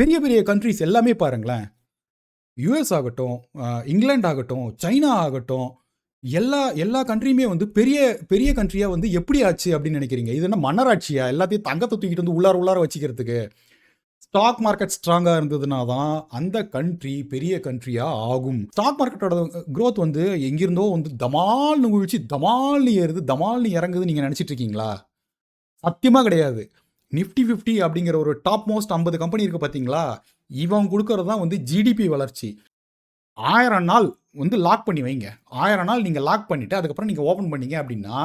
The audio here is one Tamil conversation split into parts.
பெரிய பெரிய கண்ட்ரீஸ் எல்லாமே பாருங்களேன். யுஎஸ் ஆகட்டும், இங்கிலாந்து ஆகட்டும், சைனா ஆகட்டும், எல்லா எல்லா கண்ட்ரியுமே வந்து பெரிய பெரிய கண்ட்ரியா வந்து எப்படி ஆச்சு அப்படின்னு நினைக்கிறீங்க? இது என்ன மன்னராட்சியா? எல்லாத்தையும் தங்கத்த தூக்கிட்டு வந்து உள்ளார உள்ளார வச்சுக்கிறதுக்கு. ஸ்டாக் மார்க்கெட் ஸ்ட்ராங்கா இருந்ததுனா தான் அந்த கண்ட்ரி பெரிய கண்ட்ரியா ஆகும். ஸ்டாக் மார்க்கெட்டோட குரோத் வந்து எங்கிருந்தோ வந்து தமால்னு வீழ்ச்சி, தமால்னு ஏறுது, தமால்னு இறங்குதுன்னு நீங்க நினைச்சிட்டு இருக்கீங்களா? சத்தியமா கிடையாது. நிஃப்டி 50 அப்படிங்கிற ஒரு டாப் மோஸ்ட் 50 கம்பெனி இருக்கு பார்த்தீங்களா? இவன் குடுக்கறது தான் வந்து ஜிடிபி வளர்ச்சி. 1000 நாள் வந்து லாக் பண்ணி வைங்க. 1000 நாள் நீங்க லாக் பண்ணிட்டு, அதுக்கப்புறம் நீங்க ஓப்பன் பண்ணீங்க அப்படின்னா,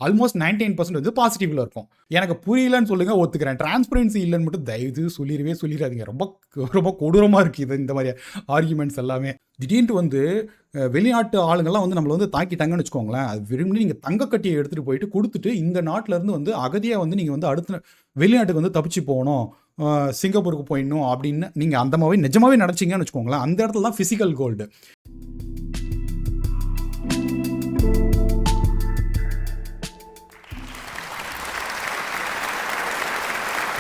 ஆல்மோஸ்ட் 99% வந்து பாசிட்டிவ்ல இருக்கும். எனக்கு புரியலன்னு சொல்லுங்க, ஒத்துக்கிறேன். டிரான்ஸ்பரன்சி இல்லன்னு மட்டும் தயவுசெய்து சொல்லிறாதீங்க. ரொம்ப ரொம்ப கொடூரமா இருக்கு இது இந்த மாரி ஆர்குமெண்ட்ஸ் எல்லாமே. திடீர்னு வந்து வெளிநாட்டு ஆளுங்கலாம் வந்து நம்மள வந்து தாக்கிட்டாங்கன்னு வச்சுக்கோங்களேன். அது விரும்பி நீங்க தங்க கட்டிய எடுத்துட்டு போயிட்டு குடுத்துட்டு, இந்த நாட்டுல இருந்து வந்து அகதியா வந்து நீங்க வந்து அடுத்த வெளிநாட்டுக்கு வந்து தப்பிச்சு போணும். சிங்கப்பூருக்கு போயிடணும் அப்படின்னு நீங்க அந்த மாரி நிஜமாவே நெனச்சீங்கன்னு வச்சுக்கோங்களேன். அந்த இடத்துல தான் பிசிக்கல் கோல்டு.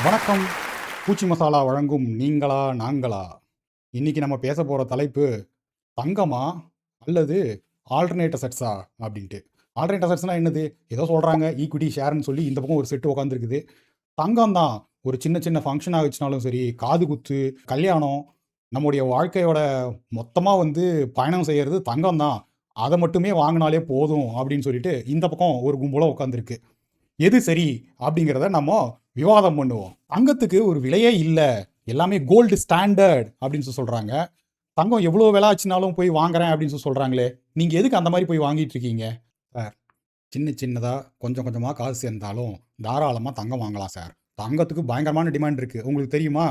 வணக்கம். பூச்சி மசாலா வழங்கும் நீங்களா நாங்களா. இன்னைக்கு நம்ம பேச போற தலைப்பு தங்கமா அல்லது ஆல்டர்னேட் அசெட்ஸா அப்படின்ட்டு. ஆல்டர்னேட் அசெட்ஸ்னா என்னது? ஏதோ சொல்றாங்க ஈக்விட்டி ஷேர்னு சொல்லி இந்த பக்கம் ஒரு செட்டு உட்காந்துருக்குது. தங்கம் தான். ஒரு சின்ன சின்ன ஃபங்க்ஷன் ஆச்சுனாலும் சரி, காது குத்து, கல்யாணம், நம்முடைய வாழ்க்கையோட மொத்தமா வந்து பயணம் செய்யறது தங்கம் தான். அதை மட்டுமே வாங்கினாலே போதும் அப்படின்னு சொல்லிட்டு இந்த பக்கம் ஒரு கும்பல உட்காந்துருக்கு. எது சரி அப்படிங்கிறத நம்ம விவாதம் பண்ணுவோம். தங்கத்துக்கு ஒரு விலையே இல்லை, எல்லாமே கோல்டு ஸ்டாண்டர்ட் அப்படின்னு சொல்றாங்க. தங்கம் எவ்வளோ விலை ஆச்சுனாலும் போய் வாங்குறேன் அப்படின்னு சொல்றாங்களே, நீங்க எதுக்கு அந்த மாதிரி போய் வாங்கிட்டு இருக்கீங்க? சார், சின்ன சின்னதா கொஞ்சம் கொஞ்சமா காசு சேர்ந்தாலும் தாராளமா தங்கம் வாங்கலாம் சார். தங்கத்துக்கு பயங்கரமான டிமாண்ட் இருக்கு, உங்களுக்கு தெரியுமா?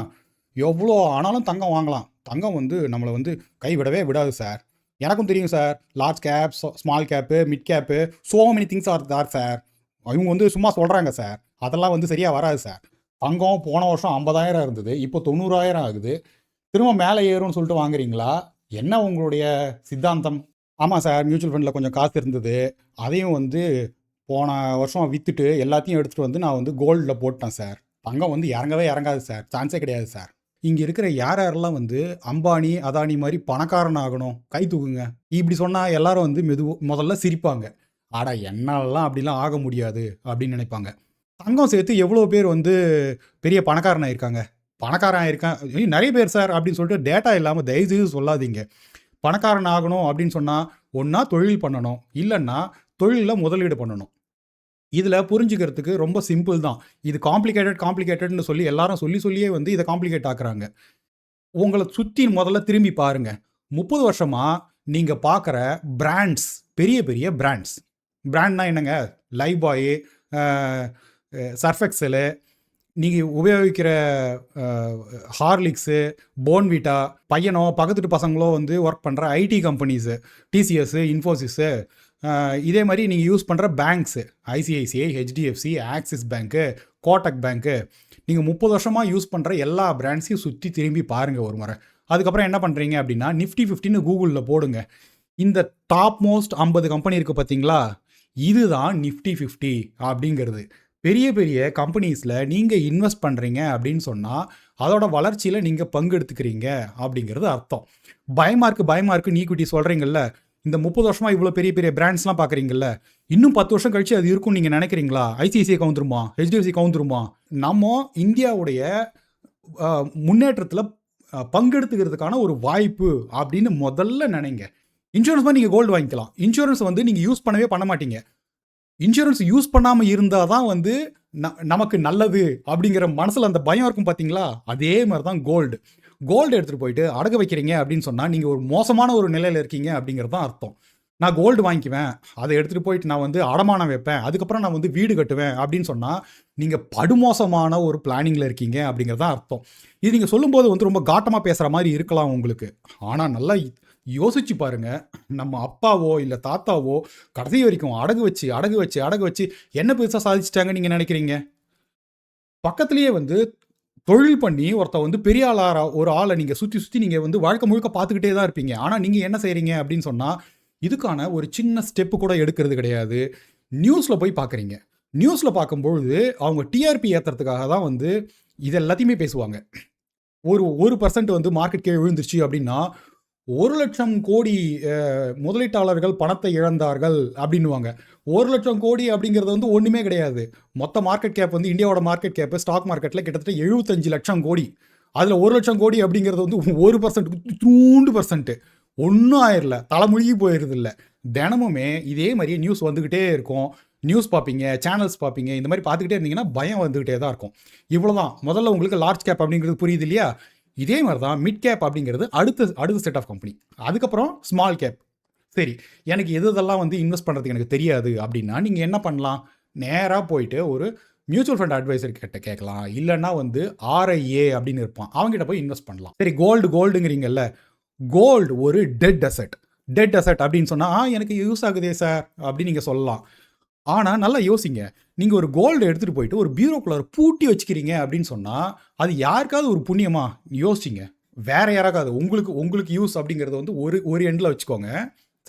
எவ்வளோ ஆனாலும் தங்கம் வாங்கலாம். தங்கம் வந்து நம்மளை வந்து கைவிடவே விடாது சார். எனக்கும் தெரியும் sir. Large cap, small gap, mid gap, so many things are தார் சார். இவங்க வந்து சும்மா சொல்கிறாங்க சார். அதெல்லாம் வந்து சரியாக வராது சார். தங்கம் போன வருஷம் 50,000 இருந்தது, இப்போ 90,000 ஆகுது. திரும்ப மேலே ஏறும்னு சொல்லிட்டு வாங்குறீங்களா? என்ன உங்களுடைய சித்தாந்தம்? ஆமாம் சார், மியூச்சுவல் ஃபண்டில் கொஞ்சம் காசு இருந்தது. அதையும் வந்து போன வருஷம் விற்றுட்டு எல்லாத்தையும் எடுத்துகிட்டு வந்து நான் வந்து கோல்டில் போட்டேன் சார். தங்கம் வந்து இறங்கவே இறங்காது சார், சான்ஸே கிடையாது சார். இங்கே இருக்கிற யார் யாரெல்லாம் வந்து அம்பானி அதானி மாதிரி பணக்காரன் ஆகணும் கை தூக்குங்க. இப்படி சொன்னால் எல்லாரும் வந்து முதல்ல சிரிப்பாங்க. ஆடா என்னாலலாம் அப்படிலாம் ஆக முடியாது அப்படின்னு நினைப்பாங்க. தங்கம் சேர்த்து எவ்வளோ பேர் வந்து பெரிய பணக்காரன் ஆயிருக்காங்க. பணக்காரன் ஆயிருக்கான் நிறைய பேர் சார் அப்படின்னு சொல்லிட்டு டேட்டா இல்லாமல் தயவுசெய்து சொல்லாதீங்க. பணக்காரன் ஆகணும் அப்படின்னு சொன்னால் ஒன்றா தொழில் பண்ணணும், இல்லைன்னா தொழிலில் முதலீடு பண்ணணும். இதில் புரிஞ்சுக்கிறதுக்கு ரொம்ப சிம்பிள் தான். இது காம்ப்ளிகேட்டட்னு சொல்லி எல்லாரும் சொல்லியே வந்து இதை காம்ப்ளிகேட் ஆக்குறாங்க. உங்களை சுற்றி முதல்ல திரும்பி பாருங்க. 30 வருஷமா நீங்கள் பார்க்குற பிராண்ட்ஸ், பெரிய பெரிய பிராண்ட்ஸ். பிராண்ட்னா என்னங்க? லைஃப் பாய், சர்ஃப் எக்ஸலு, நீங்கள் உபயோகிக்கிற ஹார்லிக்ஸு, போன்விட்டா, பையனோ பக்கத்து பசங்களோ வந்து ஒர்க் பண்ணுற ஐடி கம்பெனிஸு, டிசிஎஸ், இன்ஃபோசிஸு, இதே மாதிரி நீங்கள் யூஸ் பண்ணுற பேங்க்ஸு, ஐசிஐசிஐ, ஹெச்டிஎஃப்சி, ஆக்சிஸ் பேங்க்கு, கோட்டக் பேங்க்கு, நீங்கள் 30 வருஷமாக யூஸ் பண்ணுற எல்லா பிராண்ட்ஸையும் சுற்றி திரும்பி பாருங்கள் ஒரு முறை. அதுக்கப்புறம் என்ன பண்ணுறீங்க அப்படின்னா, நிஃப்டி 50ன்னு கூகுளில் போடுங்க. இந்த டாப் மோஸ்ட் 50 கம்பெனி இருக்குது பார்த்தீங்களா, இதுதான் நிஃப்டி 50 அப்படிங்கிறது. பெரிய பெரிய கம்பெனிஸில் நீங்கள் இன்வெஸ்ட் பண்ணுறீங்க அப்படின்னு சொன்னால் அதோட வளர்ச்சியில் நீங்கள் பங்கெடுத்துக்கிறீங்க அப்படிங்கிறது அர்த்தம். பயமாக இருக்குது ஈக்விட்டி சொல்கிறீங்கல்ல, இந்த 30 வருஷமாக இவ்வளோ பெரிய பெரிய பிராண்ட்ஸ்லாம் பார்க்குறீங்கல்ல, இன்னும் 10 வருஷம் கழிச்சு அது இருக்கும்னு நீங்கள் நினைக்கிறீங்களா? ஐசிஐசிஐ கவுந்துருமா? ஹெச்டிஎஃப்சி கவுந்துருமா? நம்ம இந்தியாவுடைய முன்னேற்றத்தில் பங்கெடுத்துக்கிறதுக்கான ஒரு வாய்ப்பு அப்படின்னு முதல்ல நினைங்க. இன்சூரன்ஸ் மாதிரி நீங்கள் கோல்டு வாங்கிக்கலாம். இன்சூரன்ஸ் வந்து நீங்கள் யூஸ் பண்ண மாட்டீங்க. இன்சூரன்ஸ் யூஸ் பண்ணாமல் இருந்தால் தான் வந்து நமக்கு நல்லது அப்படிங்கிற மனசில் அந்த பயம் இருக்கும் பார்த்தீங்களா? அதே மாதிரி தான் கோல்டு. கோல்டு எடுத்துகிட்டு போயிட்டு அடகு வைக்கிறீங்க அப்படின்னு சொன்னால் நீங்கள் ஒரு மோசமான ஒரு நிலையில் இருக்கீங்க அப்படிங்கிறது தான் அர்த்தம். நான் கோல்டு வாங்கிக்குவேன், அதை எடுத்துகிட்டு போயிட்டு நான் வந்து அடமானம் வைப்பேன், அதுக்கப்புறம் நான் வந்து வீடு கட்டுவேன் அப்படின்னு சொன்னால் நீங்கள் படுமோசமான ஒரு பிளானிங்கில் இருக்கீங்க அப்படிங்கிறது தான் அர்த்தம். இது நீங்கள் சொல்லும்போது வந்து ரொம்ப காட்டமாக பேசுகிற மாதிரி இருக்கலாம் உங்களுக்கு. ஆனால் நல்லா யோசிச்சு பாருங்க. நம்ம அப்பாவோ இல்லை தாத்தாவோ கடைசி வரைக்கும் அடகு வச்சு என்ன பெருசாக சாதிச்சிட்டாங்க நீங்கள் நினைக்கிறீங்க? பக்கத்துலேயே வந்து தொழில் பண்ணி வந்து பெரிய ஒரு ஆளை நீங்கள் சுற்றி நீங்கள் வந்து வாழ்க்கை முழுக்க பார்த்துக்கிட்டே தான் இருப்பீங்க. ஆனால் நீங்கள் என்ன செய்கிறீங்க அப்படின்னு சொன்னால் இதுக்கான ஒரு சின்ன ஸ்டெப்பு கூட எடுக்கிறது கிடையாது. நியூஸில் போய் பார்க்குறீங்க. நியூஸில் பார்க்கும்பொழுது அவங்க டிஆர்பி ஏற்றுறதுக்காக தான் வந்து இது எல்லாத்தையுமே பேசுவாங்க. ஒரு 1% வந்து மார்க்கெட் கீழே விழுந்துருச்சு அப்படின்னா 1,00,000 கோடி முதலீட்டாளர்கள் பணத்தை இழந்தார்கள் அப்படின்னுவாங்க. 1,00,000 கோடி அப்படிங்கிறது வந்து ஒன்றுமே கிடையாது. மொத்த மார்க்கெட் கேப் வந்து இந்தியாவோட மார்க்கெட் கேப் ஸ்டாக் மார்க்கெட்டில் கிட்டத்தட்ட 75 லட்சம் கோடி. அதில் 1,00,000 கோடி அப்படிங்கிறது வந்து 1% தூண்டு பர்சன்ட். ஒன்றும் ஆயிரல, தலைமுழுகி போயிடுறது இல்லை. தினமுமே இதே மாதிரியே நியூஸ் வந்துக்கிட்டே இருக்கும். நியூஸ் பார்ப்பீங்க, சேனல்ஸ் பார்ப்பீங்க, இந்த மாதிரி பார்த்துக்கிட்டே இருந்தீங்கன்னா பயம் வந்துக்கிட்டே தான் இருக்கும். இவ்வளோதான். முதல்ல உங்களுக்கு லார்ஜ் கேப் அப்படிங்கிறது புரியுது இல்லையா? இதே மாதிரி தான் மிட் கேப் அப்படிங்கிறது அடுத்த செட் ஆஃப் கம்பெனி. அதுக்கப்புறம் ஸ்மால் கேப். சரி, எனக்கு இதெல்லாம் வந்து இன்வெஸ்ட் பண்ணுறதுக்கு எனக்கு தெரியாது அப்படின்னா நீங்கள் என்ன பண்ணலாம்? நேராக போயிட்டு ஒரு மியூச்சுவல் ஃபண்ட் அட்வைசர் கிட்ட கேட்கலாம். இல்லைன்னா வந்து RIA அப்படின்னு இருப்பான், அவங்ககிட்ட போய் இன்வெஸ்ட் பண்ணலாம். சரி, கோல்டுங்கிறீங்கல்ல, கோல்டு ஒரு டெட் அசெட் அப்படின்னு சொன்னால் எனக்கு யூஸ் ஆகுதே சார் அப்படின்னு நீங்கள் சொல்லலாம். ஆனால் நல்லா யோசிங்க, நீங்கள் ஒரு கோல்டு எடுத்துகிட்டு போயிட்டு ஒரு பீரோக்குள்ள பூட்டி வச்சுக்கிறீங்க அப்படின்னு சொன்னால் அது யாருக்காவது ஒரு புண்ணியமா? யோசிச்சிங்க. வேற யாராவது உங்களுக்கு யூஸ் அப்படிங்கிறது வந்து ஒரு எண்டில் வச்சுக்கோங்க,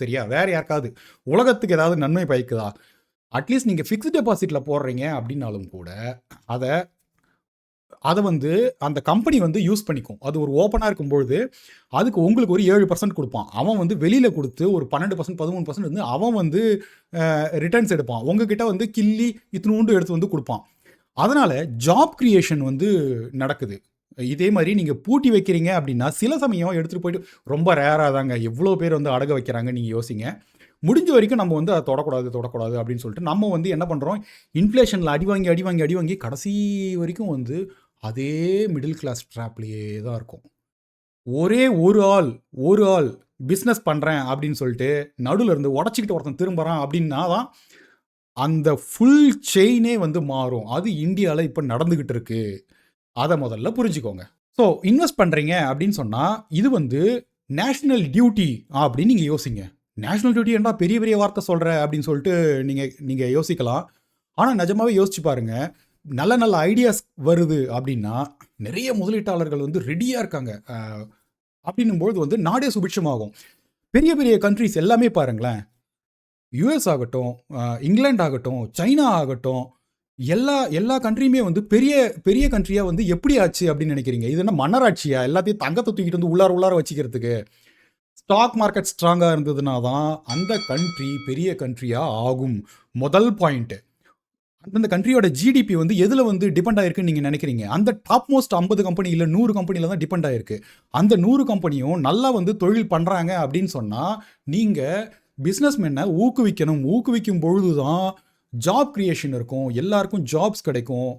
சரியா? வேற யாருக்காவது உலகத்துக்கு ஏதாவது நன்மை பயக்குதா? அட்லீஸ்ட் நீங்கள் ஃபிக்ஸ்ட் டெபாசிட்டில் போடுறீங்க அப்படின்னாலும் கூட அதை வந்து அந்த கம்பெனி வந்து யூஸ் பண்ணிக்கும். அது ஒரு ஓப்பனாக இருக்கும்பொழுது அதுக்கு உங்களுக்கு ஒரு 7% கொடுப்பான். அவன் வந்து வெளியில் கொடுத்து ஒரு 12% 13% வந்து அவன் வந்து ரிட்டர்ன்ஸ் எடுப்பான். உங்ககிட்ட வந்து கிள்ளி இத்தினூண்டு எடுத்து வந்து கொடுப்பான். அதனால் ஜாப் கிரியேஷன் வந்து நடக்குது. இதே மாதிரி நீங்கள் பூட்டி வைக்கிறீங்க அப்படின்னா சில சமயம் எடுத்துகிட்டு போயிட்டு ரொம்ப ரேராக தாங்க எவ்வளோ பேர் வந்து அடக வைக்கிறாங்க. நீங்கள் யோசிங்க. முடிஞ்ச வரைக்கும் நம்ம வந்து அதை தொடக்கூடாது அப்படின்னு சொல்லிட்டு நம்ம வந்து என்ன பண்ணுறோம்? இன்ஃப்ளேஷனில் அடி வாங்கி கடைசி வரைக்கும் வந்து அதே மிடில் கிளாஸ் ட்ராப்லேயே தான் இருக்கும். ஒரே ஒரு ஆள் பிஸ்னஸ் பண்ணுறேன் அப்படின்னு சொல்லிட்டு நடுவில் இருந்து உடச்சிக்கிட்டு ஒருத்தன் திரும்புகிறான் அப்படின்னா தான் அந்த ஃபுல் செயினே வந்து மாறும். அது இந்தியாவில் இப்போ நடந்துக்கிட்டு இருக்கு. அதை முதல்ல புரிஞ்சுக்கோங்க. ஸோ இன்வெஸ்ட் பண்ணுறீங்க அப்படின்னு சொன்னால் இது வந்து நேஷ்னல் டியூட்டி அப்படின்னு நீங்கள் யோசிங்க. நேஷ்னல் டியூட்டி என்ன பெரிய பெரிய வார்த்தை சொல்கிற அப்படின்னு சொல்லிட்டு நீங்கள் யோசிக்கலாம். ஆனால் நிஜமாவே யோசிச்சு பாருங்கள், நல்ல ஐடியாஸ் வருது அப்படின்னா நிறைய முதலீட்டாளர்கள் வந்து ரெடியாக இருக்காங்க. அப்படின்னும்போது வந்து நாடே சுபிட்சமாகும். பெரிய பெரிய கண்ட்ரிஸ் எல்லாமே பாருங்களேன், யூஎஸ் ஆகட்டும், இங்கிலாந்து ஆகட்டும், சைனா ஆகட்டும், எல்லா கண்ட்ரியுமே வந்து பெரிய பெரிய கண்ட்ரியாக வந்து எப்படி ஆச்சு அப்படின்னு நினைக்கிறீங்க? இது என்ன மன்னராட்சியா? எல்லாத்தையும் தங்கத்தை தூக்கிட்டு வந்து உள்ளார வச்சுக்கிறதுக்கு? ஸ்டாக் மார்க்கெட் ஸ்ட்ராங்காக இருந்ததுனா தான் அந்த கண்ட்ரி பெரிய கண்ட்ரியாக ஆகும். முதல் பாயிண்ட்டு. அந்தந்த கண்ட்ரியோட ஜிடிபி வந்து எதில் வந்து டிபெண்ட் ஆகிருக்குன்னு நீங்கள் நினைக்கிறீங்க? அந்த டாப் மோஸ்ட் 50 கம்பெனி இல்லை 100 கம்பெனியில் தான் டிபெண்ட் ஆகிருக்கு. அந்த 100 கம்பெனியும் நல்லா வந்து தொழில் பண்ணுறாங்க அப்படின்னு சொன்னால் நீங்கள் பிஸ்னஸ்மேனை ஊக்குவிக்கும் பொழுது தான் ஜாப் கிரியேஷன் இருக்கும், எல்லாருக்கும் ஜாப்ஸ் கிடைக்கும்.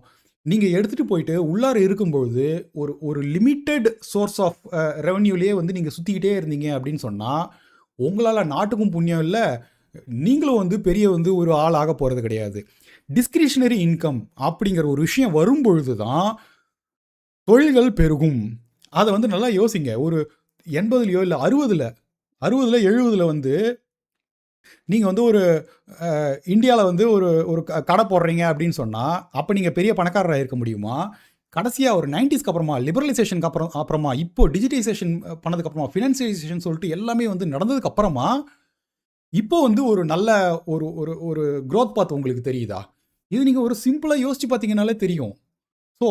நீங்கள் எடுத்துகிட்டு போயிட்டு உள்ளார இருக்கும்பொழுது ஒரு லிமிட்டெட் சோர்ஸ் ஆஃப் ரெவன்யூலேயே வந்து நீங்கள் சுற்றிக்கிட்டே இருந்தீங்க அப்படின்னு சொன்னால் உங்களால் நாட்டுக்கும் புண்ணியம் இல்லை, நீங்களும் வந்து பெரிய வந்து ஒரு ஆள் ஆக போகிறது கிடையாது. டிஸ்கிரிஷனரி இன்கம் அப்படிங்கிற ஒரு விஷயம் வரும்பொழுது தான் தொழில்கள் பெருகும். அதை வந்து நல்லா யோசிங்க. ஒரு 80லையோ இல்லை 60ல் 70ல் வந்து நீங்கள் வந்து ஒரு இந்தியாவில் வந்து ஒரு கடை போடுறீங்க அப்படின்னு சொன்னால் அப்போ நீங்கள் பெரிய பணக்காரராக இருக்க முடியுமா? கடைசியாக ஒரு 90ஸ்க்கு அப்புறமா லிபரலைசேஷனுக்கு அப்புறமா இப்போ டிஜிட்டைசேஷன் பண்ணதுக்கப்புறமா ஃபினான்சியலைசேஷன் சொல்லிட்டு எல்லாமே வந்து நடந்ததுக்கு அப்புறமா இப்போ வந்து ஒரு நல்ல ஒரு க்ரோத் பாத் உங்களுக்கு தெரியுதா? இது நீங்கள் ஒரு சிம்பிளாக யோசிச்சு பார்த்தீங்கன்னாலே தெரியும். ஸோ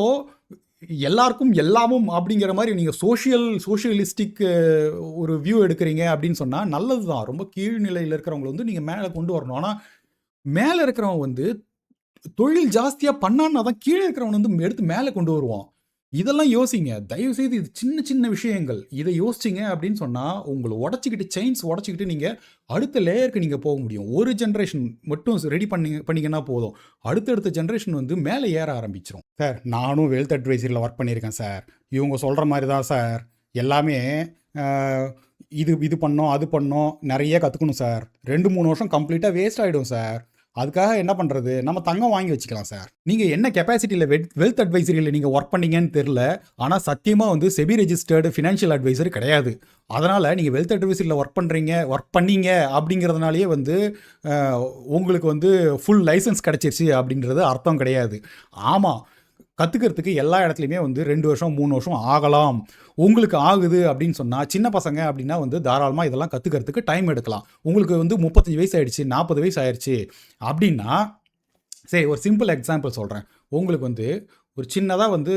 எல்லாருக்கும் எல்லாமும் அப்படிங்கிற மாதிரி நீங்கள் சோஷியலிஸ்டிக் ஒரு வியூ எடுக்கிறீங்க அப்படின்னு சொன்னால் நல்லது தான். ரொம்ப கீழ்நிலையில் இருக்கிறவங்களை வந்து நீங்கள் மேலே கொண்டு வரணும். ஆனால் மேலே இருக்கிறவங்க வந்து தொழில் ஜாஸ்தியாக பண்ணான்னா தான் கீழே இருக்கிறவங்க வந்து எடுத்து மேலே கொண்டு வருவான். இதெல்லாம் யோசிங்க தயவுசெய்து. இது சின்ன சின்ன விஷயங்கள். இதை யோசிச்சிங்க அப்படின்னு சொன்னால் உங்களை செயின்ஸ் உடச்சிக்கிட்டு நீங்கள் அடுத்த லேயருக்கு நீங்கள் போக முடியும். ஒரு ஜென்ரேஷன் மட்டும் ரெடி பண்ணிங்கன்னா போதும், அடுத்தடுத்த ஜென்ரேஷன் வந்து மேலே ஏற ஆரம்பிச்சிடும். சார், நானும் வெல்த் அட்வைசரியில் ஒர்க் பண்ணியிருக்கேன் சார். இவங்க சொல்கிற மாதிரி தான் சார் எல்லாமே. இது பண்ணோம் அது பண்ணோம், நிறைய கற்றுக்கணும் சார். 2-3 வருஷம் கம்ப்ளீட்டாக வேஸ்ட் ஆகிடும் சார். அதுக்காக என்ன பண்ணுறது? நம்ம தங்கம் வாங்கி வச்சுக்கலாம் சார். நீங்கள் என்ன கெப்பாசிட்டியில் வெல்த் அட்வைசரியில் நீங்கள் ஒர்க் பண்ணீங்கன்னு தெரில. ஆனால் சத்தியமாக வந்து செபி ரெஜிஸ்டர்டு ஃபினான்ஷியல் அட்வைசர் கிடையாது. அதனால் நீங்கள் வெல்த் அட்வைசரியில் ஒர்க் பண்ணீங்க அப்படிங்கிறதுனாலேயே வந்து உங்களுக்கு வந்து ஃபுல் லைசன்ஸ் கிடச்சிருச்சு அப்படின்றது அர்த்தம் கிடையாது. ஆமாம், கற்றுக்கிறதுக்கு எல்லா இடத்துலையுமே வந்து 2 வருஷம் 3 வருஷம் ஆகலாம். உங்களுக்கு ஆகுது அப்படின்னு சொன்னால் சின்ன பசங்க அப்படின்னா வந்து தாராளமாக இதெல்லாம் கற்றுக்கிறதுக்கு டைம் எடுக்கலாம். உங்களுக்கு வந்து 35 வயசு ஆயிடுச்சு, 40 வயசு ஆயிடுச்சு அப்படின்னா, சரி ஒரு சிம்பிள் எக்ஸாம்பிள் சொல்கிறேன். உங்களுக்கு வந்து ஒரு சின்னதாக வந்து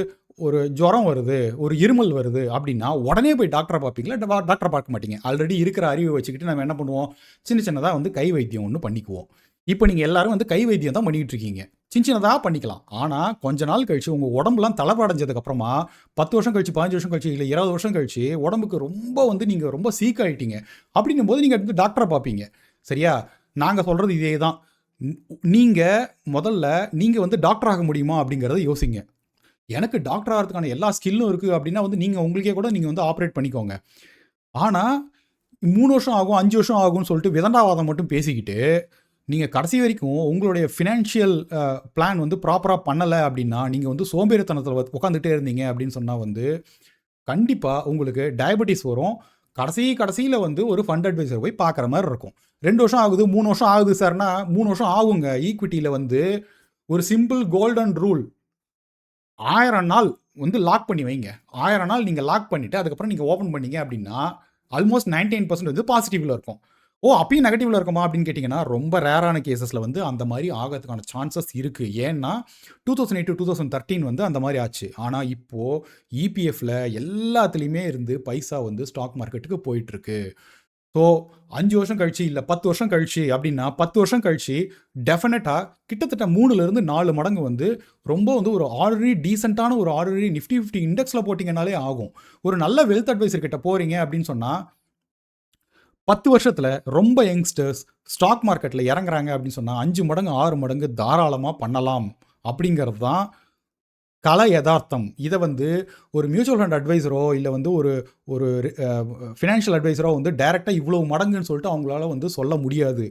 ஒரு ஜுரம் வருது, ஒரு இருமல் வருது அப்படின்னா உடனே போய் டாக்டரை பார்ப்பீங்களா? டாக்டரை பார்க்க மாட்டீங்க. ஆல்ரெடி இருக்கிற அறிவை வச்சுக்கிட்டு நம்ம என்ன பண்ணுவோம்? சின்ன சின்னதாக வந்து கை வைத்தியம் ஒன்று பண்ணிக்குவோம். இப்போ நீங்கள் எல்லாரும் வந்து கை வைத்தியம் தான் பண்ணிக்கிட்டு இருக்கீங்க. சின்ன சின்னதாக பண்ணிக்கலாம். ஆனால் கொஞ்ச நாள் கழிச்சு உங்கள் உடம்புலாம் தளர்வடைஞ்சதுக்கப்புறமா 10 வருஷம் கழிச்சு, 15 வருஷம் கழிச்சு, இல்லை 20 வருஷம் கழிச்சு உடம்புக்கு ரொம்ப வந்து நீங்கள் ரொம்ப சீக் ஆகிட்டீங்க அப்படின்னும் போது நீங்கள் வந்து டாக்டரை பார்ப்பீங்க. சரியா? நாங்கள் சொல்கிறது இதே தான். நீங்கள் முதல்ல நீங்கள் வந்து டாக்டர் ஆக முடியுமா அப்படிங்கிறத யோசிங்க. எனக்கு டாக்டர் ஆகிறதுக்கான எல்லா ஸ்கில்லும் இருக்குது அப்படின்னா வந்து நீங்கள் உங்களுக்கே கூட நீங்கள் வந்து ஆப்ரேட் பண்ணிக்கோங்க. ஆனால் 3 வருஷம் ஆகும், 5 வருஷம் ஆகும்னு சொல்லிட்டு விதண்டாவாதம் மட்டும் பேசிக்கிட்டு நீங்கள் கடைசி வரைக்கும் உங்களுடைய ஃபினான்ஷியல் பிளான் வந்து ப்ராப்பராக பண்ணலை அப்படின்னா நீங்கள் வந்து சோம்பேறித்தனத்தில் உட்காந்துட்டே இருந்தீங்க அப்படின்னு சொன்னால் வந்து கண்டிப்பாக உங்களுக்கு டயபெட்டிஸ் வரும். கடைசியில் வந்து ஒரு ஃபண்ட் அட்வைசர் போய் பார்க்குற மாதிரி இருக்கும். 2 வருஷம் ஆகுது, 3 வருஷம் ஆகுது சார்னா 3 வருஷம் ஆகுங்க. ஈக்விட்டியில் வந்து ஒரு சிம்பிள் கோல்டன் ரூல் 1000 நாள் வந்து லாக் பண்ணி வைங்க. 1000 நாள் நீங்கள் லாக் பண்ணிவிட்டு அதுக்கப்புறம் நீங்கள் ஓப்பன் பண்ணீங்க அப்படின்னா ஆல்மோஸ்ட் 99% வந்து பாசிட்டிவில் இருக்கும். அப்பயும் நெகட்டிவ்ல இருக்குமா அப்படின்னு கேட்டிங்கன்னா ரொம்ப ரேரான கேசஸில் வந்து அந்த மாதிரி ஆகிறதுக்கான சான்சஸ் இருக்குது. ஏன்னா 2008 to 2013 வந்து அந்த மாதிரி ஆச்சு. ஆனால் இப்போது இபிஎஃப்ல எல்லாத்துலேயுமே இருந்து பைசா வந்து ஸ்டாக் மார்க்கெட்டுக்கு போயிட்டுருக்கு. ஸோ 5 வருஷம் கழிச்சு இல்லை 10 வருஷம் கழிச்சு அப்படின்னா 10 வருஷம் கழிச்சு டெஃபினட்டாக கிட்டத்தட்ட 3லேருந்து 4 மடங்கு வந்து ரொம்ப வந்து ஒரு ஆர்டினரி டீசெண்டான ஒரு ஆர்டினரி நிஃப்டி 50 இண்டெக்ஸில் போட்டிங்கனாலே ஆகும். ஒரு நல்ல வெல்த் அட்வைசர் கிட்ட போகிறீங்க அப்படின்னு சொன்னால் 10 வருஷத்தில் ரொம்ப யங்ஸ்டர்ஸ் ஸ்டாக் மார்க்கெட்டில் இறங்குறாங்க அப்படின்னு சொன்னால் 5 மடங்கு 6 மடங்கு தாராளமாக பண்ணலாம் அப்படிங்கிறது தான் கலை யதார்த்தம். இதை வந்து ஒரு மியூச்சுவல் ஃபண்ட் அட்வைசரோ இல்லை வந்து ஒரு ஃபினான்ஷியல் அட்வைசரோ வந்து டைரெக்டாக இவ்வளோ மடங்குன்னு சொல்லிட்டு அவங்களால வந்து சொல்ல முடியாது.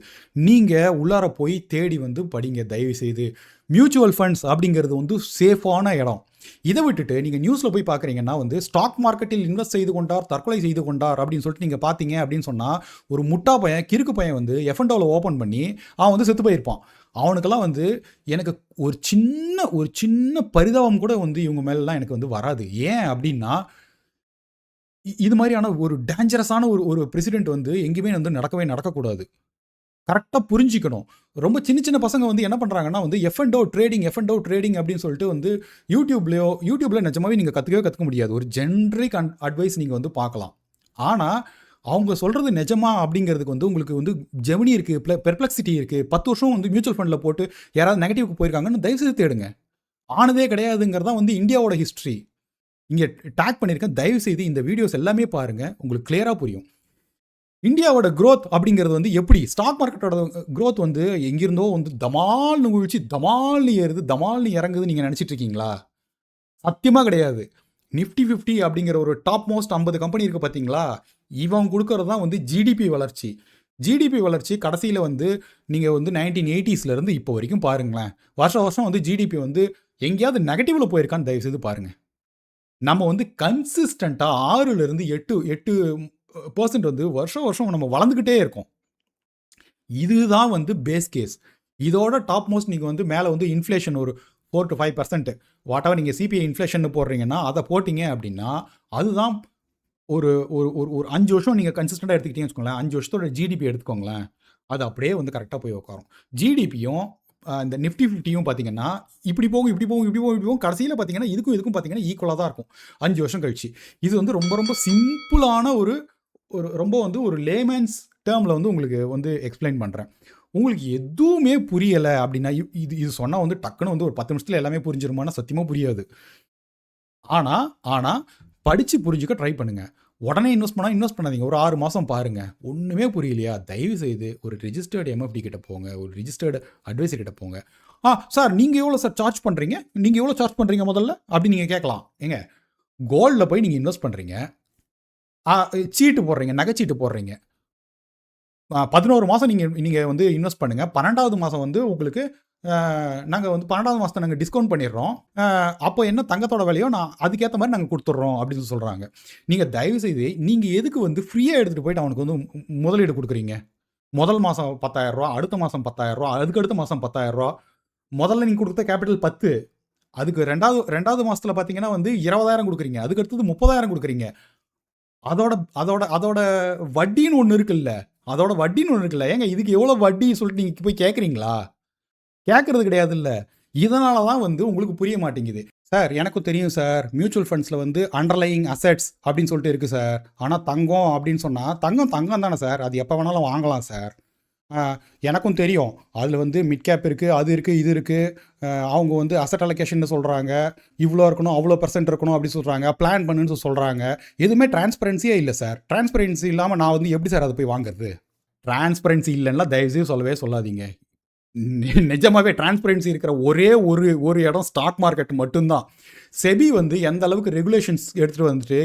நீங்கள் உள்ளார போய் தேடி வந்து படிங்க தயவுசெய்து. மியூச்சுவல் ஃபண்ட்ஸ் அப்படிங்கிறது வந்து சேஃபான இடம். இதை விட்டுட்டு நீங்கள் நியூஸில் போய் பார்க்குறீங்கன்னா வந்து ஸ்டாக் மார்க்கெட்டில் இன்வெஸ்ட் செய்து கொண்டார், தற்கொலை செய்து கொண்டார் அப்படின்னு சொல்லிட்டு நீங்கள் பார்த்தீங்க அப்படின்னு சொன்னால் ஒரு முட்டா பையன், கிறுக்கு பையன் வந்து எஃப்என்டோவில் ஓப்பன் பண்ணி அவன் வந்து செத்து போயிருப்பான். அவனுக்கெல்லாம் வந்து எனக்கு ஒரு சின்ன பரிதாபம் கூட வந்து இவங்க மேலெலாம் எனக்கு வந்து வராது. ஏன் அப்படின்னா இது மாதிரியான ஒரு டேஞ்சரஸான ஒரு பிரசிடென்ட் வந்து எங்கேயுமே வந்து நடக்கக்கூடாது. கரெக்டாக புரிஞ்சிக்கணும். ரொம்ப சின்ன பசங்க வந்து என்ன பண்ணுறாங்கன்னா வந்து எஃப்என்டோ ட்ரேடிங் அப்படின்னு சொல்லிட்டு வந்து யூடியூப்பில் நிஜமாவே நீங்கள் கற்றுக்க முடியாது. ஒரு ஜென்ரிக் அட்வைஸ் நீங்கள் வந்து பார்க்கலாம். ஆனால் அவங்க சொல்கிறது நிஜமா அப்படிங்கிறதுக்கு வந்து உங்களுக்கு வந்து ஜெமினி இருக்குது, பெர்ப்ளெக்சிட்டி இருக்குது. 10 வருஷம் வந்து மியூச்சுவல் ஃபண்டில் போட்டு யாராவது நெகட்டிவ்க்கு போயிருக்காங்கன்னு தயவுசெய்து தேடுங்க. ஆனதே கிடையாதுங்கிறதான் வந்து இந்தியாவோட ஹிஸ்ட்ரி. இங்கே டேக் பண்ணியிருக்கேன். தயவுசெய்து இந்த வீடியோஸ் எல்லாமே பாருங்கள், உங்களுக்கு கிளியராக புரியும். இந்தியாவோட க்ரோத் அப்படிங்கிறது வந்து எப்படி ஸ்டாக் மார்க்கெட்டோட க்ரோத் வந்து எங்கிருந்தோ வந்து தமால்னு குழிச்சு தமால்னு ஏறுது, தமால்னு இறங்குது நீங்கள் நினச்சிட்டு இருக்கீங்களா? சத்தியமாக கிடையாது. நிஃப்டி 50 அப்படிங்கிற ஒரு டாப் மோஸ்ட் 50 கம்பெனி இருக்குது பார்த்தீங்களா? இவன் கொடுக்கறது தான் வந்து ஜிடிபி வளர்ச்சி. ஜிடிபி வளர்ச்சி கடைசியில் வந்து நீங்கள் வந்து 1980ஸ்லேருந்து இப்போ வரைக்கும் பாருங்களேன். வருஷம் வந்து ஜிடிபி வந்து எங்கேயாவது நெகட்டிவில் போயிருக்கான்னு தயவுசெய்து பாருங்கள். நம்ம வந்து கன்சிஸ்டண்ட்டாக 6லேருந்து 8% வந்து வருஷம் நம்ம வளர்ந்துக்கிட்டே இருக்கோம். இதுதான் வந்து பேஸ் கேஸ். இதோட டாப் மோஸ்ட் நீங்கள் வந்து மேலே வந்து இன்ஃப்ளேஷன் ஒரு 4 to 5% வாட் எவர் நீங்கள் சிபிஐ இன்ஃப்ளேஷன் போடுறீங்கன்னா அதை போட்டிங்க அப்படின்னா அதுதான் ஒரு ஒரு 5 வருஷம் நீங்கள் கன்சிஸ்டண்டாக எடுத்துக்கிட்டீங்கன்னு வச்சுக்கோங்களேன். 5 வருஷத்தோட ஜிடிபி எடுத்துக்கோங்களேன், அது அப்படியே வந்து கரெக்டாக போய் உட்காரும். ஜிடிபியும் இந்த நிஃப்டி 50யும் பார்த்தீங்கன்னா இப்படி போகும் கடைசியில் பார்த்தீங்கன்னா இதுக்கும் பார்த்தீங்கன்னா ஈக்குவலாக தான் இருக்கும் 5 வருஷம் கழிச்சு. இது வந்து ரொம்ப சிம்பிளான ஒரு ரொம்ப வந்து ஒரு லேமேன்ஸ் டேர்மில் வந்து உங்களுக்கு வந்து எக்ஸ்பிளைன் பண்ணுறேன். உங்களுக்கு எதுவுமே புரியலை அப்படின்னா இது சொன்னால் வந்து டக்குன்னு வந்து ஒரு 10 நிமிஷத்தில் எல்லாமே புரிஞ்சிருமானா சத்தியமாக புரியாது. ஆனால் படித்து புரிஞ்சுக்க ட்ரை பண்ணுங்கள். உடனே இன்வெஸ்ட் பண்ணாதீங்க. ஒரு 6 மாதம் பாருங்கள். ஒன்றுமே புரியலையா தயவு செய்து ஒரு ரிஜிஸ்டர்டு எம்எஃப்டி கிட்ட போங்க, ஒரு ரிஜிஸ்டர்டு அட்வைசர் கிட்ட போங்க. சார் நீங்கள் எவ்வளோ சார் சார்ஜ் பண்ணுறீங்க முதல்ல அப்படின்னு நீங்கள் கேட்கலாம். ஏங்க கோல்டில் போய் நீங்கள் இன்வெஸ்ட் பண்ணுறீங்க, சீட்டு போடுறீங்க, நகைச்சீட்டு போடுறீங்க. 11 மாதம் நீங்கள் வந்து இன்வெஸ்ட் பண்ணுங்கள். 12வது மாதம் வந்து உங்களுக்கு நாங்கள் வந்து 12வது மாதத்தை நாங்கள் டிஸ்கவுண்ட் பண்ணிடுறோம். அப்போ என்ன தங்கத்தோட விலையோ நான் அதுக்கேற்ற மாதிரி நாங்கள் கொடுத்துட்றோம் அப்படின்னு சொல்கிறாங்க. நீங்கள் தயவுசெய்து நீங்கள் எதுக்கு வந்து ஃப்ரீயாக எடுத்துகிட்டு போயிட்டு அவனுக்கு வந்து முதலீடு கொடுக்குறீங்க? முதல் மாதம் 10,000 அடுத்த மாதம் 10,000 அதுக்கு அடுத்த மாதம் 10,000 முதல்ல நீங்கள் கொடுத்த கேபிட்டல் 10, அதுக்கு ரெண்டாவது மாதத்தில் பார்த்தீங்கன்னா வந்து 20,000 கொடுக்குறீங்க, அதுக்கு அடுத்தது 30,000 கொடுக்குறீங்க. அதோட வட்டின்னு ஒன்று இருக்குல்ல, ஏங்க இதுக்கு எவ்வளோ வட்டி சொல்லிட்டு நீங்கள் போய் கேட்குறீங்களா? கேட்கறது கிடையாது. இல்லை, இதனால தான் வந்து உங்களுக்கு புரிய மாட்டேங்குது. சார் எனக்கும் தெரியும் சார். மியூச்சுவல் ஃபண்ட்ஸில் வந்து அண்டர்லையிங் அசெட்ஸ் அப்படின்னு சொல்லிட்டு இருக்குது சார். ஆனால் தங்கம் அப்படின்னு சொன்னால் தங்கம் தங்கம் தானே சார். அது எப்போ வேணாலும் வாங்கலாம் சார். ஆ, எனக்கும் தெரியும். அதில் வந்து மிட் கேப் இருக்குது, அது இருக்குது, இது இருக்குது. அவங்க வந்து அசட் அலோகேஷன் சொல்கிறாங்க. இவ்வளோ இருக்கணும், அவ்வளோ பெர்சென்ட் இருக்கணும் அப்படி சொல்கிறாங்க. பிளான் பண்ணுன்னு சொல்கிறாங்க. எதுவுமே டிரான்ஸ்பரன்சியே இல்லை சார். டிரான்ஸ்பரன்சி இல்லாமல் நான் வந்து எப்படி சார் அதை போய் வாங்குறது? டிரான்ஸ்பரன்சி இல்லைன்னா தயவுசெய்து சொல்லவே சொல்லாதீங்க. நிஜமாவே டிரான்ஸ்பரன்சி இருக்கிற ஒரே ஒரு இடம் ஸ்டாக் மார்க்கெட் மட்டும்தான். செபி வந்து எந்த அளவுக்கு ரெகுலேஷன்ஸ் எடுத்துகிட்டு வந்துட்டு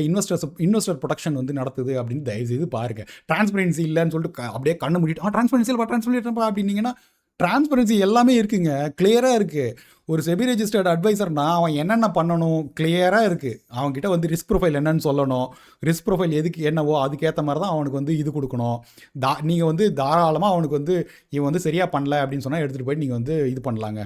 இன்வெஸ்டர் ப்ரொடெக்ஷன் வந்து நடத்துது அப்படின்னு தயவுசெய்து பாருங்கள். டிரான்ஸ்பரன்சி இல்லைன்னு சொல்லிட்டு அப்படியே கண்ணு மூடிட்டு டிரான்ஸ்பரன்சி அப்படின்னீங்கன்னா டிரான்ஸ்பரன்சி எல்லாமே இருக்குங்க. கிளியராக இருக்குது. ஒரு செபி ரெஜிஸ்டர்ட் அட்வைசர்னா அவன் என்னென்ன பண்ணணும் கிளியராக இருக்குது. அவன்கிட்ட வந்து ரிஸ்க் ப்ரொஃபைல் என்னன்னு சொல்லணும். ரிஸ்க் ப்ரொஃபைல் எதுக்கு என்னவோ அதுக்கேற்ற மாதிரி தான் அவனுக்கு வந்து இது கொடுக்கணும். நீங்கள் வந்து தாராளமாக அவனுக்கு வந்து இவன் வந்து சரியாக பண்ணல அப்படின்னு சொன்னால் எடுத்துகிட்டு போயிட்டு நீங்கள் வந்து இது பண்ணலாங்க.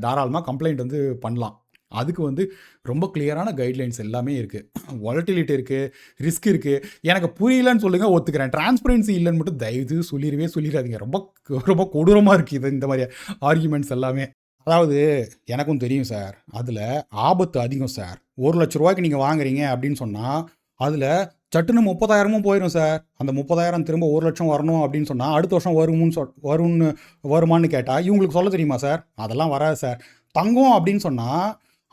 தாராளமாக கம்ப்ளைண்ட் வந்து பண்ணலாம். அதுக்கு வந்து ரொம்ப கிளியரான கைட்லைன்ஸ் எல்லாமே இருக்குது. வாலட்டிலிட்டி இருக்குது, ரிஸ்க் இருக்குது. எனக்கு புரியலன்னு சொல்லுங்கள், ஒத்துக்கிறேன். டிரான்ஸ்பரன்சி இல்லைன்னு மட்டும் தயவு சொல்லிடாதீங்க. ரொம்ப ரொம்ப கொடூரமாக இருக்குது இது இந்த மாதிரி ஆர்கியூமெண்ட்ஸ் எல்லாமே. அதாவது எனக்கும் தெரியும் சார். அதில் ஆபத்து அதிகம் சார். 1,00,000 ரூபாய்க்கு நீங்கள் வாங்குறீங்க அப்படின்னு சொன்னால் அதில் சட்டுன்னு 30,000 போயிடும் சார். அந்த 30,000 திரும்ப 1,00,000 வரணும் அப்படின்னு சொன்னால் அடுத்த வருஷம் வருமானு கேட்டால் இவங்களுக்கு சொல்ல தெரியுமா சார்? அதெல்லாம் வராது சார். தங்கம் அப்படின்னு சொன்னால்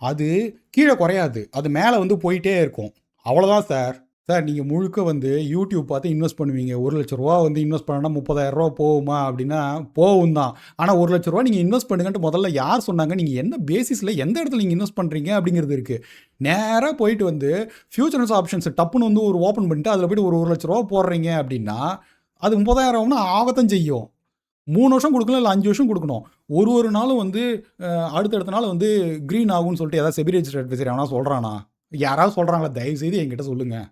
அது கீழே குறையாது, அது மேலே வந்து போயிட்டே இருக்கும். அவ்வளோதான் சார். சார் நீங்கள் முழுக்க வந்து யூடியூப் பார்த்து இன்வெஸ்ட் பண்ணுவீங்க. 1,00,000 ரூபா வந்து இன்வெஸ்ட் பண்ணனா 30,000 ரூபா போகுமா அப்படின்னா போகும் தான். ஆனால் 1,00,000 ரூபா நீங்கள் இன்வெஸ்ட் பண்ணுங்கன்ட்டு முதல்ல யார் சொன்னாங்க? நீங்கள் என்ன பேசிஸில் எந்த இடத்துல நீங்கள் இன்வெஸ்ட் பண்ணுறீங்க அப்படிங்கிறது இருக்குது. நேராக போயிட்டு வந்து ஃபியூச்சர்ஸ் ஆப்ஷன்ஸ் டப்புன்னு வந்து ஒரு ஓப்பன் பண்ணிட்டு அதில் போய்ட்டு ஒரு 1,00,000 ரூபா போடுறீங்க அப்படின்னா அது 30,000 ஆகத்தான் செய்யும். 3 வருஷம் கொடுக்கலாம், இல்லை 5 வருஷம் கொடுக்கணும். ஒரு நாளும் வந்து அடுத்தடுத்த நாள் வந்து க்ரீன் ஆகும்னு சொல்லிட்டு ஏதாவது செபி ரெஜிஸ்டர்ட் அட்வைசர் எவனா சொல்கிறானா? யாராவது சொல்கிறாங்களா? தயவுசெய்து என்கிட்ட சொல்லுங்கள்.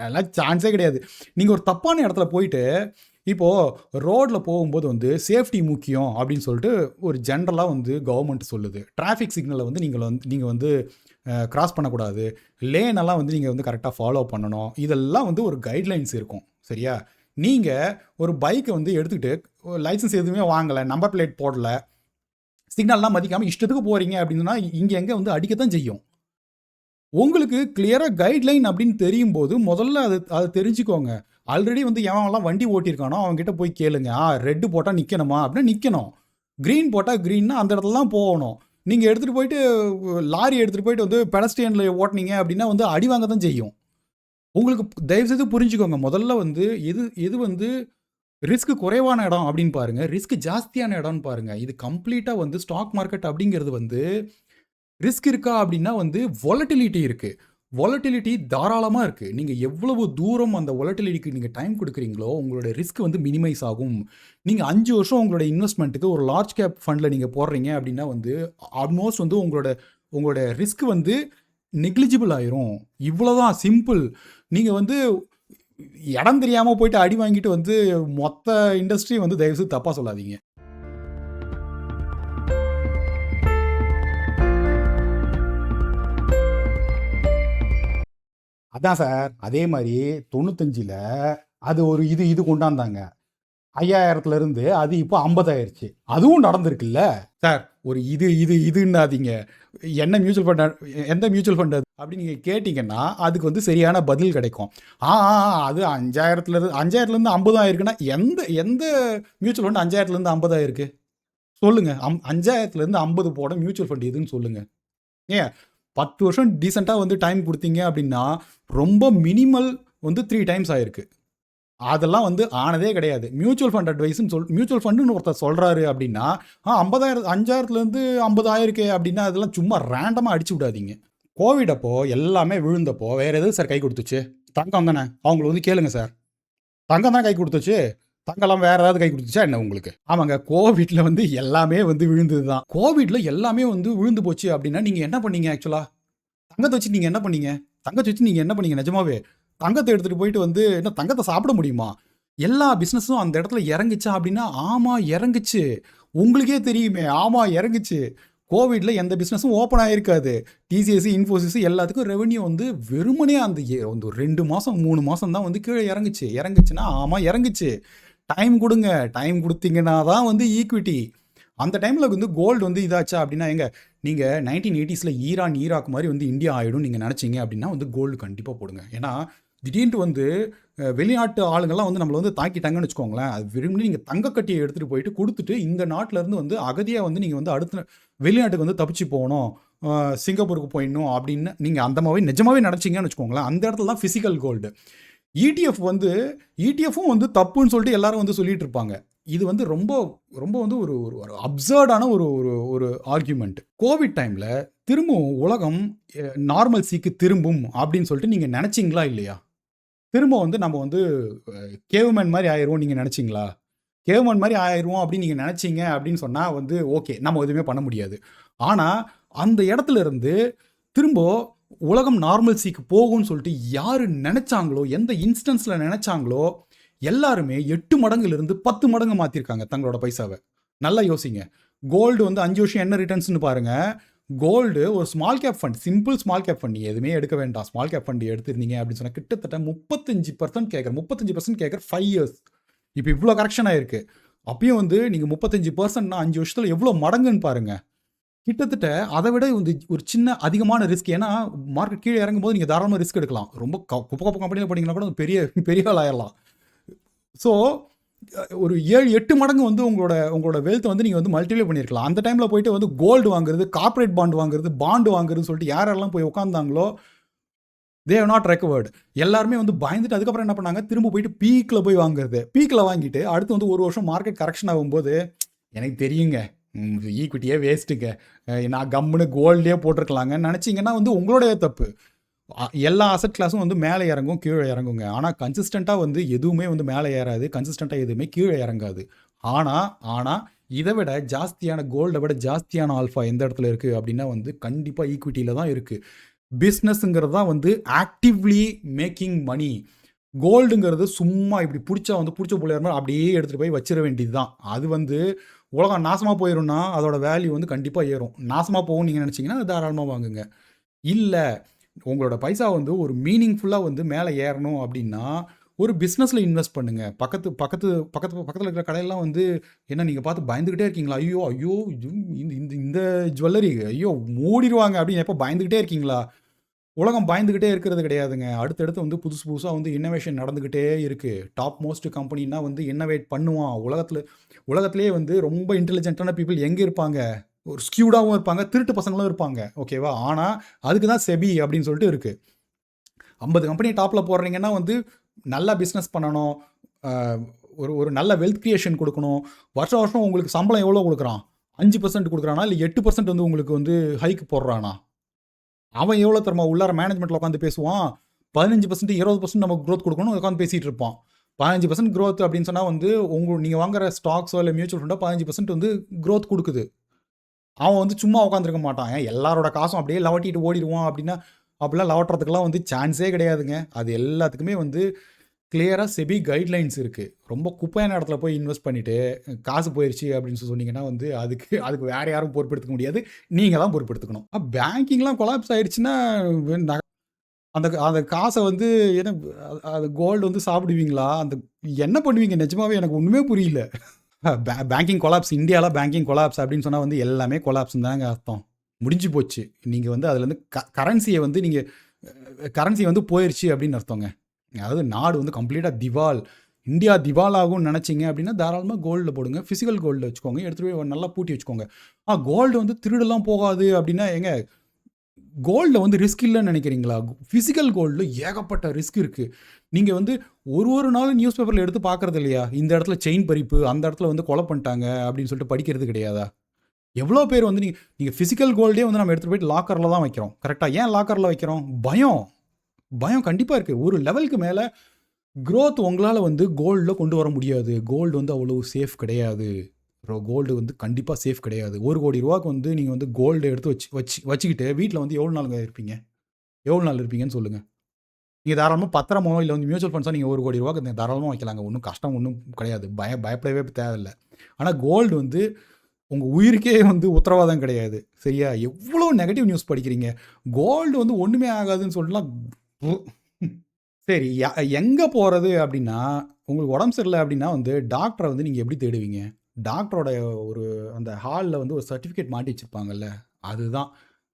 எல்லாம் சான்ஸே கிடையாது. நீங்கள் ஒரு தப்பான இடத்துல போயிட்டு இப்போது ரோட்டில் போகும்போது வந்து சேஃப்டி முக்கியம் அப்படின்னு சொல்லிட்டு ஒரு ஜென்ரலாக வந்து கவர்மெண்ட் சொல்லுது. டிராஃபிக் சிக்னலை வந்து நீங்கள் வந்து கிராஸ் பண்ணக்கூடாது. லேனெல்லாம் வந்து நீங்கள் வந்து கரெக்டாக ஃபாலோ பண்ணணும். இதெல்லாம் வந்து ஒரு கைட்லைன்ஸ் இருக்கும். சரியா? நீங்கள் ஒரு பைக்கை வந்து எடுத்துக்கிட்டு லைசன்ஸ் எதுவுமே வாங்கலை, நம்பர் பிளேட் போடல, சிக்னல்லாம் மதிக்காமல் இஷ்டத்துக்கு போகிறீங்க அப்படின்னா இங்கே எங்கே வந்து அடிக்கத்தான் செய்யும். உங்களுக்கு கிளியராக கைட்லைன் அப்படின்னு தெரியும் போது முதல்ல அதை தெரிஞ்சுக்கோங்க. ஆல்ரெடி வந்து எவன்லாம் வண்டி ஓட்டியிருக்கானோ அவங்ககிட்ட போய் கேளுங்க. ரெட்டு போட்டால் நிற்கணுமா அப்படின்னா நிற்கணும். க்ரீன் போட்டால் க்ரீன்னா அந்த இடத்துல தான் போகணும். நீங்கள் எடுத்துகிட்டு போயிட்டு லாரி எடுத்துகிட்டு போயிட்டு வந்து பெடஸ்ட்ரியனில் ஓட்டினீங்க அப்படின்னா வந்து அடி வாங்க தான் செய்யும். உங்களுக்கு தயவுசெய்து புரிஞ்சுக்கோங்க. முதல்ல வந்து எது வந்து ரிஸ்க் குறைவான இடம் அப்படின்னு பாருங்கள், ரிஸ்க் ஜாஸ்தியான இடம்னு பாருங்கள். இது கம்ப்ளீட்டாக வந்து ஸ்டாக் மார்க்கெட் அப்படிங்கிறது வந்து ரிஸ்க் இருக்கா அப்படின்னா வந்து வாலட்டிலிட்டி இருக்குது. வாலட்டிலிட்டி தாராளமாக இருக்குது. நீங்கள் எவ்வளவு தூரம் அந்த வாலட்டிலிட்டிக்கு நீங்கள் டைம் கொடுக்குறீங்களோ உங்களோட ரிஸ்க் வந்து மினிமைஸ் ஆகும். நீங்கள் 5 வருஷம் உங்களோட இன்வெஸ்ட்மெண்ட்டுக்கு ஒரு லார்ஜ் கேப் ஃபண்டில் நீங்கள் போடுறீங்க அப்படின்னா வந்து ஆல்மோஸ்ட் வந்து உங்களோட ரிஸ்க் வந்து நெக்லிஜிபிள் ஆயிரும். இவ்வளோதான் சிம்பிள். நீங்கள் வந்து இடம் தெரியாமல் போயிட்டு அடி வாங்கிட்டு வந்து மொத்த இண்டஸ்ட்ரி வந்து தயவுசெய்து தப்பாக சொல்லாதீங்க. அதான் சார். அதே மாதிரி 95ல் அது ஒரு இது கொண்டாந்தாங்க. 5,000லேருந்து அது இப்போ 50 ஆயிடுச்சு. அதுவும் நடந்திருக்குல்ல சார். ஒரு இதுன்னாதீங்க. எந்த மியூச்சுவல் ஃபண்ட் அது அப்படின்னு நீங்கள் கேட்டிங்கன்னா அதுக்கு வந்து சரியான பதில் கிடைக்கும். அது 5,000லேருந்து 50 ஆயிருக்குன்னா எந்த மியூச்சுவல் ஃபண்ட் 5,000லேருந்து 50 ஆயிருக்கு சொல்லுங்கள். 5,000லேருந்து 50 போட மியூச்சுவல் ஃபண்ட் எதுன்னு சொல்லுங்கள். ஏன் 10 வருஷம் டீசெண்டாக வந்து டைம் கொடுத்தீங்க அப்படின்னா ரொம்ப மினிமல் வந்து 3 டைம்ஸ் ஆயிருக்கு. அதெல்லாம் வந்து ஆனதே கிடையாது. மியூச்சுவல் ஃபண்ட் அட்வைஸ்ன்னு மியூச்சுவல் ஃபண்டுன்னு ஒருத்தர் சொல்கிறாரு அப்படின்னா 5,000லேருந்து 50 ஆயிருக்கே அப்படின்னா அதெல்லாம் சும்மா ரேண்டமாக அடிச்சு விடாதீங்க. கோவிட் அப்போ எல்லாமே விழுந்தப்போ வேறு எதுவும் சார் கை கொடுத்துச்சு? தங்கம் தானே. அவங்கள வந்து கேளுங்க சார். தங்கம் தான் கை கொடுத்துச்சு. தங்கம்லாம் வேறு ஏதாவது கை கொடுத்துச்சா என்ன உங்களுக்கு? ஆமாங்க, கோவிட்ல வந்து எல்லாமே வந்து விழுந்தது தான். கோவிட்ல எல்லாமே வந்து விழுந்து போச்சு அப்படின்னா நீங்கள் என்ன பண்ணீங்க? ஆக்சுவலாக தங்கத்தை வச்சு நீங்கள் என்ன பண்ணீங்க? நிஜமாவே தங்கத்தை எடுத்துகிட்டு போயிட்டு வந்து என்ன தங்கத்தை சாப்பிட முடியுமா? எல்லா பிஸ்னஸும் அந்த இடத்துல இறங்குச்சா அப்படின்னா ஆமாம் இறங்குச்சு. உங்களுக்கே தெரியுமே. ஆமாம் இறங்குச்சு. கோவிட்ல எந்த பிஸ்னஸும் ஓப்பன் ஆகிருக்காது. டிசிஎஸ், இன்ஃபோசிஸ் எல்லாத்துக்கும் ரெவென்யூ வந்து வெறுமனே அந்த 2 மாதம் 3 மாதம் தான் வந்து கீழே இறங்குச்சுன்னா ஆமாம் இறங்குச்சு. டைம் கொடுங்க. டைம் கொடுத்தீங்கன்னா தான் வந்து ஈக்விட்டி. அந்த டைமில் வந்து கோல்டு வந்து இதாச்சா அப்படின்னா நீங்கள் 1980s ஈரான் ஈராக் மாதிரி வந்து இந்தியா ஆகிடும் நீங்கள் நினச்சிங்க அப்படின்னா வந்து கோல்டு கண்டிப்பாக போடுங்க. ஏன்னா திடீர்னு வந்து வெளிநாட்டு ஆளுங்கள்லாம் வந்து நம்மளை வந்து தாக்கிட்டாங்கன்னு வச்சுக்கோங்களேன், அது விரும்பி நீங்கள் தங்கக்கட்டியை எடுத்துகிட்டு போயிட்டு கொடுத்துட்டு இந்த நாட்டிலேருந்து வந்து அகதியாக வந்து நீங்கள் வந்து அடுத்த வெளிநாட்டுக்கு வந்து தப்பிச்சு போகணும், சிங்கப்பூருக்கு போயிடணும் அப்படின்னு நீங்கள் அந்த மாதிரி நிஜமாவே நினச்சிங்கன்னு வச்சுக்கோங்களேன், அந்த இடத்துல தான் ஃபிசிக்கல் கோல்டு. இடிஎஃப் வந்து இடிஎஃப்பும் வந்து தப்புன்னு சொல்லிட்டு எல்லாரும் வந்து சொல்லிட்டு இருப்பாங்க. இது வந்து ரொம்ப ரொம்ப வந்து ஒரு ஒரு அப்சர்டான ஒரு ஒரு ஒரு ஆர்கியூமெண்ட். கோவிட் டைமில் திரும்பவும் உலகம் நார்மல்சிக்கு திரும்பும் அப்படின்னு சொல்லிட்டு நீங்கள் நினச்சிங்களா இல்லையா? திரும்ப வந்து நம்ம வந்து கேவ்மேன் மாதிரி ஆயிடுவோம் நீங்கள் நினச்சிங்களா? கேவ்மேன் மாதிரி ஆயிடுவோம் அப்படின்னு நீங்கள் நினச்சிங்க அப்படின்னு சொன்னால் வந்து ஓகே, நம்ம எதுவுமே பண்ண முடியாது. ஆனால் அந்த இடத்துல இருந்து திரும்ப உலகம் நார்மல்சிக்கு போகும்னு சொல்லிட்டு யார் நினச்சாங்களோ, எந்த இன்ஸ்டன்ஸில் நினச்சாங்களோ எல்லாருமே 8 மடங்குலேருந்து 10 மடங்கு மாற்றிருக்காங்க தங்களோட பைசாவை. நல்லா யோசிங்க. கோல்டு வந்து 5 வருஷம் என்ன ரிட்டர்ன்ஸ்னு பாருங்கள். கோல்டு ஒரு small cap fund, simple small cap fund, எதுவுமே எடுக்க வேண்டாம், ஸ்மால் கேப் ஃபண்ட் எடுத்திருந்தீங்க அப்படின்னு சொன்னால் கிட்டத்தட்ட 35% கேட்குற 35% கேட்குற 5 இயர்ஸ். இப்போ இவ்வளோ கரெக்ஷன் ஆயிருக்கு. அப்பயும் வந்து நீங்கள் 35%னா 5 வருஷத்தில் எவ்வளோ மடங்குன்னு பாருங்கள். கிட்டத்தட்ட அதை விட வந்து ஒரு சின்ன அதிகமான ரிஸ்க். ஏன்னா மார்க்கெட் கீழே இறங்கும் போது நீங்கள் தாராளமாக ரிஸ்க் எடுக்கலாம். ரொம்ப குப்பை குப்பை கம்பெனியில் போனீங்கன்னா கூட பெரிய பெரிய ஆள் ஆயிடலாம். ஸோ ஒரு 7-8 மடங்கு வந்து உங்களோட வெல்த்தை வந்து நீங்கள் வந்து மல்டிப்ளை பண்ணியிருக்கலாம். அந்த டைமில் போயிட்டு வந்து கோல்டு வாங்குறது, கார்பரேட் பாண்டு வாங்குறது, பாண்டு வாங்குறதுன்னு சொல்லிட்டு யாரெல்லாம் போய் உட்காந்தாங்களோ தே ஹவ் நாட் ரெக்கவர்டு. எல்லாருமே வந்து பயந்துட்டு அதுக்கப்புறம் என்ன பண்ணாங்க, திரும்ப போயிட்டு பீக்கில் போய் வாங்குறது. பீக்கில் வாங்கிட்டு அடுத்து வந்து ஒரு வருஷம் மார்க்கெட் கரெக்ஷன் ஆகும்போது எனக்கு தெரியுங்க ஈக்விட்டியே வேஸ்ட்டுங்க, நான் கம்முன்னு கோல்டே போட்டிருக்கலாங்கன்னு நினச்சிங்கன்னா வந்து உங்களுடைய தப்பு. எல்லா அசட் கிளாஸும் வந்து மேலே இறங்கும் கீழே இறங்குங்க. ஆனால் கன்சிஸ்டண்ட்டாக வந்து எதுவுமே வந்து மேலே ஏறாது, கன்சிஸ்டண்ட்டாக எதுவுமே கீழே இறங்காது. ஆனால் இதை விட ஜாஸ்தியான கோல்டை விட ஜாஸ்தியான ஆல்ஃபா எந்த இடத்துல இருக்குது அப்படின்னா வந்து கண்டிப்பாக ஈக்விட்டியில் தான் இருக்குது. பிஸ்னஸ்ங்கிறது தான் வந்து ஆக்டிவ்லி மேக்கிங் மணி. கோல்டுங்கிறது சும்மா இப்படி பிடிச்சா வந்து பிடிச்ச பிள்ளையார் அப்படியே எடுத்துகிட்டு போய் வச்சிட வேண்டியது தான். அது வந்து உலகம் நாசமாக போயிடும்னா அதோட வேல்யூ வந்து கண்டிப்பாக ஏறும். நாசமாக போகும் நீங்கள் நினச்சிங்கன்னா அது தாராளமாக வாங்குங்க. இல்லை உங்களோட பைசா வந்து ஒரு மீனிங்ஃபுல்லாக வந்து மேலே ஏறணும் அப்படின்னா ஒரு பிஸ்னஸில் இன்வெஸ்ட் பண்ணுங்கள். பக்கத்தில் இருக்கிற கடையெல்லாம் வந்து என்ன நீங்கள் பார்த்து பயந்துக்கிட்டே இருக்கீங்களா? ஐயோ ஐயோ இந்த இந்த ஜுவல்லரி ஐயோ மூடிடுவாங்க அப்படின்னு எப்போ பயந்துக்கிட்டே இருக்கீங்களா? உலகம் பயந்துக்கிட்டே இருக்கிறது கிடையாதுங்க. அடுத்தடுத்து வந்து புதுசாக வந்து இன்னோவேஷன் நடந்துக்கிட்டே இருக்குது. டாப் மோஸ்ட் கம்பெனின்னா வந்து இன்னோவேட் பண்ணுவான். உலகத்திலே வந்து ரொம்ப இன்டெலிஜென்ட்டான பீப்புள் எங்கே இருப்பாங்க? ஒரு ஸ்கியூடாகவும் இருப்பாங்க, திருட்டு பசங்களும் இருப்பாங்க. ஓகேவா? ஆனால் அதுக்கு தான் செபி அப்படின்னு சொல்லிட்டு இருக்குது. 50 கம்பெனி டாப்பில் போடுறீங்கன்னா வந்து நல்லா பிஸ்னஸ் பண்ணணும், ஒரு நல்ல வெல்த் கிரியேஷன் கொடுக்கணும். வருஷம் உங்களுக்கு சம்பளம் எவ்வளோ கொடுக்குறான்? 5% கொடுக்குறானா இல்லை 8% வந்து உங்களுக்கு வந்து ஹைக் போடுறானா? அவன் எவ்வளோ தரமா உள்ளார மேனேஜ்மெண்ட்டில் உட்காந்து பேசுவான், 15% 20% நமக்கு க்ரோத் கொடுக்கணும் உட்காந்து பேசிகிட்டு இருப்பான். 15% க்ரோத் அப்படின்னு சொன்னால் வந்து நீங்கள் வாங்குற ஸ்டாக்ஸோ இல்லை மியூச்சுவல் ஃபண்டோ 15% வந்து க்ரோத் கொடுக்குது. அவன் வந்து சும்மா உட்காந்துருக்க மாட்டான். எல்லாரோட காசும் அப்படியே லவட்டிட்டு ஓடிடுவான் அப்படின்னா அப்படிலாம் லவட்டுறதுக்கெல்லாம் வந்து சான்ஸே கிடையாதுங்க. அது எல்லாத்துக்குமே வந்து கிளியராக செபி கைட்லைன்ஸ் இருக்குது. ரொம்ப குப்பையான இடத்துல போய் இன்வெஸ்ட் பண்ணிவிட்டு காசு போயிடுச்சு அப்படின்னு சொன்னீங்கன்னா வந்து அதுக்கு வேறு யாரும் பொறுப்பெடுத்துக்க முடியாது, நீங்கள் தான் பொறுப்பெடுத்துக்கணும். பேங்கிங்லாம் கொலாப்ஸ் ஆகிடுச்சுன்னா அந்த அந்த காசை வந்து என்ன அது கோல்டு வந்து சாப்பிடுவீங்களா? அந்த என்ன பண்ணுவீங்க? நிஜமாவே எனக்கு ஒன்றுமே புரியல. பேங்கிங் கொலாப்ஸ், இந்தியாவில் பேங்கிங் கொலாப்ஸ் அப்படின்னு சொன்னால் வந்து எல்லாமே கொலாப்ஸ்ன்னு தாங்க அர்த்தம். முடிஞ்சு போச்சு. நீங்கள் வந்து அதுலேருந்து கரன்சியை வந்து கரன்சி வந்து போயிடுச்சு அப்படின்னு அர்த்தங்க. அதாவது நாடு வந்து கம்ப்ளீட்டாக திவால், இந்தியா திவால் ஆகும்னு நினச்சிங்க அப்படின்னா தாராளமாக கோல்டில் போடுங்க. ஃபிசிக்கல் கோல்டில் வச்சுக்கோங்க, எடுத்துகிட்டு போய் நல்லா பூட்டி வச்சுக்கோங்க. கோல்டு வந்து திருடெல்லாம் போகாது அப்படின்னா கோல்டில் வந்து ரிஸ்க் இல்லைன்னு நினைக்கிறீங்களா? ஃபிசிக்கல் கோல்டில் ஏகப்பட்ட ரிஸ்க் இருக்குது. நீங்கள் வந்து ஒரு நாள் நியூஸ் பேப்பரில் எடுத்து பார்க்குறது இல்லையா? இந்த இடத்துல செயின் பறிப்பு, அந்த இடத்துல வந்து கொலை பண்ணிட்டாங்க அப்படின்னு சொல்லிட்டு படிக்கிறது கிடையாதா? எவ்வளோ பேர் வந்து நீங்கள் ஃபிசிக்கல் கோல்டே வந்து நம்ம எடுத்துகிட்டு போயிட்டு லாக்கரில் தான் வைக்கிறோம். கரெக்டாக ஏன் லாக்கரில் வைக்கிறோம்? பயம் கண்டிப்பாக இருக்குது. ஒரு லெவலுக்கு மேலே க்ரோத் உங்களால் வந்து கோல்டில் கொண்டு வர முடியாது. கோல்டு வந்து அவ்வளோ சேஃப் கிடையாது. கோல்டு வந்து கண்டிப்பாக சேஃப் கிடையாது. 1 கோடி ரூபாய்க்கு வந்து நீங்கள் வந்து கோல்டு எடுத்து வச்சுக்கிட்டு வீட்டில் வந்து எவ்வளோ நாளுங்க இருப்பீங்க? எவ்வளோ நாள் இருப்பீங்கன்னு சொல்லுங்கள். நீங்கள் தாராளமாக பத்திரமோ இல்லை வந்து மியூச்சுவல் ஃபண்ட்ஸோ நீங்கள் 1 கோடி ரூபாய்க்கு தாராளமாக வைக்கலாங்க. ஒன்றும் கஷ்டம் ஒன்றும் கிடையாது. பயப்படவே தேவையில்லை. ஆனால் கோல்டு வந்து உங்கள் உயிருக்கே வந்து உத்தரவாதம் கிடையாது. சரியா? எவ்வளோ நெகட்டிவ் நியூஸ் படிக்கிறீங்க. கோல்டு வந்து ஒன்றுமே ஆகாதுன்னு சொல்லலாம். சரி, எங்கே போகிறது அப்படின்னா உங்களுக்கு உடம்பு சரியில்லை அப்படின்னா வந்து டாக்டரை வந்து நீங்கள் எப்படி தேடுவீங்க? டாக்டரோட ஒரு அந்த ஹால்ல வந்து ஒரு சர்டிஃபிகேட் மாட்டி வச்சிருப்பாங்கல்ல, அதுதான்.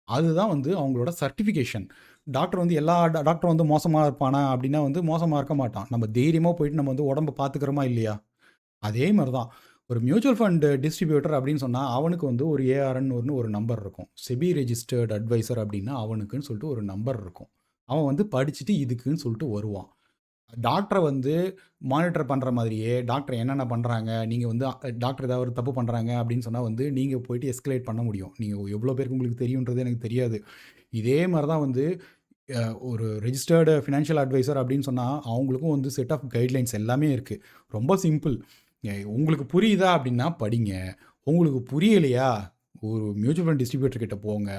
அதுதான் வந்து அவங்களோட சர்டிஃபிகேஷன். டாக்டர் வந்து எல்லா டாக்டரும் வந்து மோசமா இருப்பானா அப்படின்னா வந்து மோசமா இருக்க மாட்டான். நம்ம தைரியமா போயிட்டு நம்ம வந்து உடம்ப பார்த்துக்கிறோமா இல்லையா? அதே மாரி தான். ஒரு மியூச்சுவல் ஃபண்ட் டிஸ்ட்ரிபியூட்டர் அப்படின்னு சொன்னா, அவனுக்கு வந்து ஒரு ஏஆர்என்னு ஒரு நம்பர் இருக்கும். செபி ரெஜிஸ்டர்ட் அட்வைசர் அப்படின்னா அவனுக்குன்னு சொல்லிட்டு ஒரு நம்பர் இருக்கும். அவன் வந்து படிச்சுட்டு இதுக்குன்னு சொல்லிட்டு வருவான். டாக்டர வந்து மானிட்டர் பண்ற மாதிரியே, டாக்டர் என்னென்ன பண்றாங்க, நீங்க வந்து டாக்டர் ஏதாவது ஒரு தப்பு பண்றாங்க அப்படின்னு சொன்னா வந்து, நீங்க போயிட்டு எஸ்கலேட் பண்ண முடியும். நீங்க எவ்வளோ பேருக்கு உங்களுக்கு தெரியுன்றது எனக்கு தெரியாது. இதே மாரி தான் வந்து அ ஒரு ரெஜிஸ்டர்டு ஃபினான்ஷியல் அட்வைசர் அப்படின்னு சொன்னா, அவங்களுக்கும் வந்து செட் ஆஃப் கைட்லைன்ஸ் எல்லாமே இருக்கு. ரொம்ப சிம்பிள். உங்களுக்கு புரியுதா அப்படின்னா படிங்க. உங்களுக்கு புரியலையா, ஒரு மியூச்சுவல் ஃபண்ட் டிஸ்ட்ரிபியூட்டர் கிட்ட போங்க.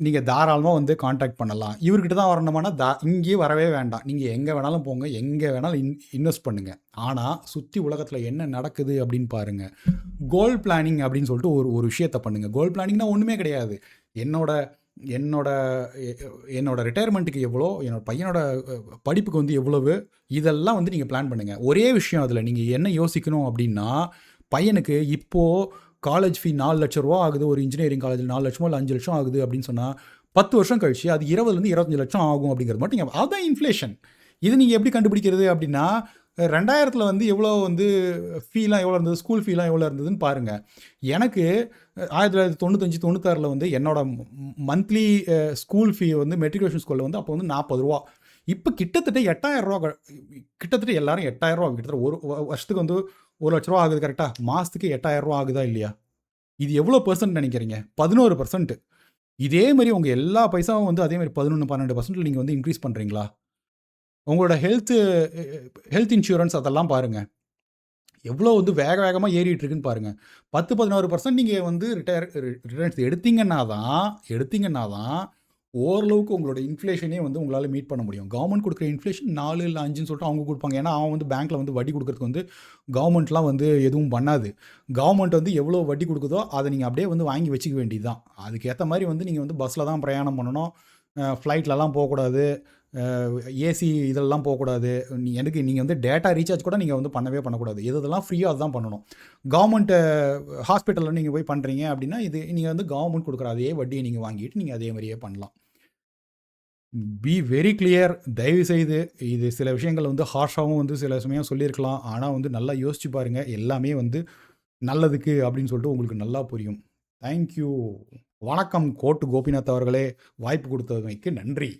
நீங்க தாராளமா வந்து கான்டாக்ட் பண்ணலாம். இவர்கிட்ட தான் வரணுமானா, இங்கேயே வரவே வேண்டாம். நீங்க எங்க வேணாலும் போங்க. எங்க வேணாலும் இன்வெஸ்ட் பண்ணுங்க. ஆனா, சுத்தி உலகத்துல என்ன நடக்குது அப்படின்னு பாருங்க. கோல் பிளானிங் அப்படின்னு சொல்லிட்டு ஒரு ஒரு விஷயத்த பண்ணுங்க. கோல் பிளானிங்னா ஒண்ணுமே கிடையாது. என்னோட என்னோட எ என்னோட ரிட்டயர்மென்ட்க்கு எவ்வளோ, என்னோட பையனோட படிப்புக்கு வந்து எவ்வளவு, இதெல்லாம் வந்து நீங்க பிளான் பண்ணுங்க. ஒரே விஷயம் அதுல நீங்க என்ன யோசிக்கணும் அப்படின்னா, பையனுக்கு இப்போ காலேஜ் ஃபீ ரூ. 4,00,000 ஆகுது. ஒரு இன்ஜினியரிங் காலேஜ்ல 4,00,000 இல்ல 5,00,000 ஆகுது அப்படின்னு சொன்னா, 10 வருஷம் கழிச்சு அது 20,000 25,00,000 ஆகும் அப்படிங்கிறது மட்டும் நீங்க அதுதான் இன்ஃப்ளேஷன். இது நீங்க எப்படி கண்டுபிடிக்கிறது அப்படின்னா, 2000ல வந்து எவ்வளோ வந்து ஃபீலாம் எவ்வளோ இருந்தது, ஸ்கூல் ஃபீலாம் எவ்வளோ இருந்ததுன்னு பாருங்க. எனக்கு 1995, 96ல வந்து என்னோட மந்த்லி ஸ்கூல் ஃபீ வந்து மெட்ரிகுலேஷன் ஸ்கூல்ல வந்து அப்போ வந்து ரூ. 40. இப்போ கிட்டத்தட்ட ரூ. 8,000 கிட்டத்தட்ட எல்லாரும் ரூ. 8,000 கிட்டத்தட்ட ஒரு வருஷத்துக்கு வந்து ரூ. 1,00,000 ஆகுது கரெக்ட்டா? மாசத்துக்கு ரூ. 8,000 ஆகுதா இல்லையா? இது எவ்வளோ பெர்சன்ட் நினைக்கிறீங்க? 11%. இதே மாரி உங்க எல்லா பைசாவும் வந்து அதே மாரி 11, 12% நீங்க வந்து இன்கிரீஸ் பண்றீங்களா? உங்களோட ஹெல்த் இன்சூரன்ஸ் அதெல்லாம் பாருங்க. எவ்வளோ வந்து வேக வேகமா ஏறிட்டு இருக்குன்னு பாருங்க. 10, 11% நீங்க வந்து ரிட்டர்ன்ஸ் எடுத்தீங்கன்னா தான் ஓரளவுக்கு உங்களோட இன்ஃப்ளேஷனே வந்து உங்களால மீட் பண்ண முடியும். கவர்மெண்ட் குடுக்குற இன்ஃப்ளேஷன் 4 இல்ல 5ன்னு சொல்லிட்டு அவங்க குடுப்பாங்க. ஏன்னா, அவன் வந்து பேங்க்ல வந்து வட்டி குடுக்குறதுக்கு வந்து கவர்மெண்ட்லாம் வந்து எதுவும் பண்ணாது. கவர்மெண்ட் வந்து எவ்வளோ வட்டி குடுக்குதோ, அத நீங்க அப்படியே வந்து வாங்கி வச்சுக்க வேண்டியது தான். அதுக்கேத்த மாரி வந்து நீங்க வந்து பஸ்ல தான் பிரயாணம் பண்ணணும். ஃப்ளைட்லலாம் போக்கூடாது. ஏசி இதெல்லாம் போகக்கூடாது. நீங்க வந்து டேட்டா ரீசார்ஜ் கூட நீங்க வந்து பண்ணவே பண்ணக்கூடாது. எதெல்லாம் ஃப்ரீயோ அதுதான் பண்ணணும். கவர்மெண்ட் ஹாஸ்பிட்டல்ல நீங்க போய் பண்றீங்க அப்படின்னா, இது நீங்க வந்து கவர்மெண்ட் குடுக்குற அதே வட்டிய நீங்க வாங்கிட்டு நீங்க அதே மாரியே பண்ணலாம். Be very clear. தயவுசெய்து இது சில விஷயங்கள் வந்து ஹார்ஷாவும் வந்து சில சமயம் சொல்லியிருக்கலாம். ஆனா வந்து நல்லா யோசிச்சு பாருங்க. எல்லாமே வந்து நல்லதுக்கு அப்படின்னு சொல்லிட்டு உங்களுக்கு நல்லா புரியும். Thank you. வணக்கம் கோட்டு கோபிநாத் அவர்களே. வாய்ப்பு கொடுத்தமைக்கு நன்றி.